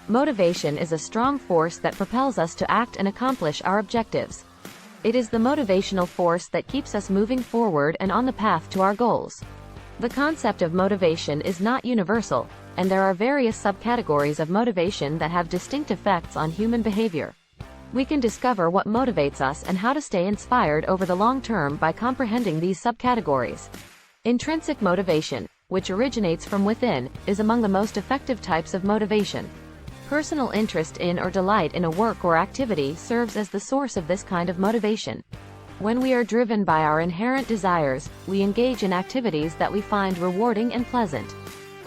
Motivation is a strong force that propels us to act and accomplish our objectives. It is the motivational force that keeps us moving forward and on the path to our goals. The concept of motivation is not universal, and there are various subcategories of motivation that have distinct effects on human behavior. We can discover what motivates us and how to stay inspired over the long term by comprehending these subcategories. Intrinsic motivation, which originates from within, is among the most effective types of motivation. Personal interest in or delight in a work or activity serves as the source of this kind of motivation. When we are driven by our inherent desires, we engage in activities that we find rewarding and pleasant.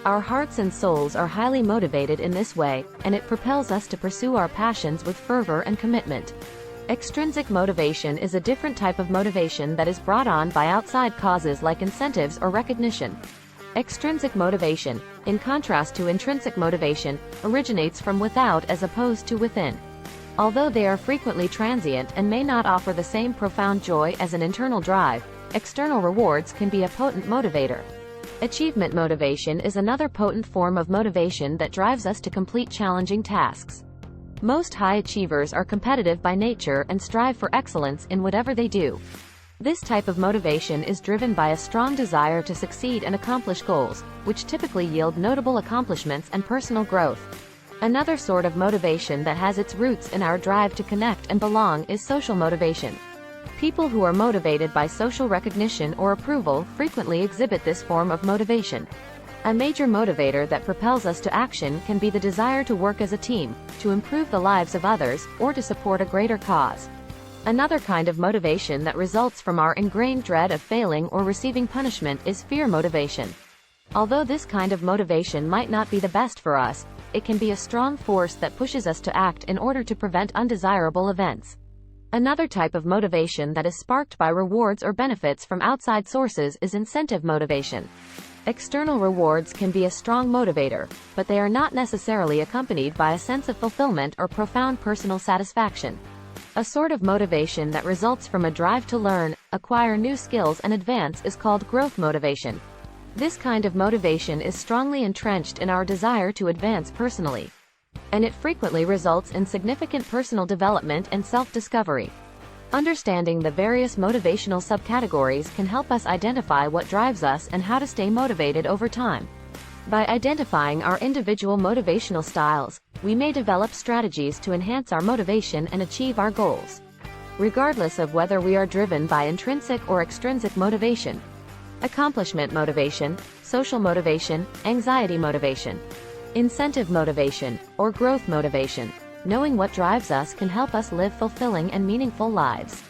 Our hearts and souls are highly motivated in this way, and it propels us to pursue our passions with fervor and commitment. Extrinsic motivation is a different type of motivation that is brought on by outside causes like incentives or recognition. Extrinsic motivation, in contrast to intrinsic motivation, originates from without as opposed to within. Although they are frequently transient and may not offer the same profound joy as an internal drive, external rewards can be a potent motivator. Achievement motivation is another potent form of motivation that drives us to complete challenging tasks. Most high achievers are competitive by nature and strive for excellence in whatever they do. This type of motivation is driven by a strong desire to succeed and accomplish goals, which typically yield notable accomplishments and personal growth. Another sort of motivation that has its roots in our drive to connect and belong is social motivation. People who are motivated by social recognition or approval frequently exhibit this form of motivation. A major motivator that propels us to action can be the desire to work as a team, to improve the lives of others, or to support a greater cause. Another kind of motivation that results from our ingrained dread of failing or receiving punishment is fear motivation. Although this kind of motivation might not be the best for us, it can be a strong force that pushes us to act in order to prevent undesirable events. Another type of motivation that is sparked by rewards or benefits from outside sources is incentive motivation. External rewards can be a strong motivator, but they are not necessarily accompanied by a sense of fulfillment or profound personal satisfaction. A sort of motivation that results from a drive to learn, acquire new skills and advance is called growth motivation. This kind of motivation is strongly entrenched in our desire to advance personally, and it frequently results in significant personal development and self-discovery. Understanding the various motivational subcategories can help us identify what drives us and how to stay motivated over time. By identifying our individual motivational styles, we may develop strategies to enhance our motivation and achieve our goals, regardless of whether we are driven by intrinsic or extrinsic motivation. Accomplishment motivation, social motivation, anxiety motivation, incentive motivation, or growth motivation. Knowing what drives us can help us live fulfilling and meaningful lives.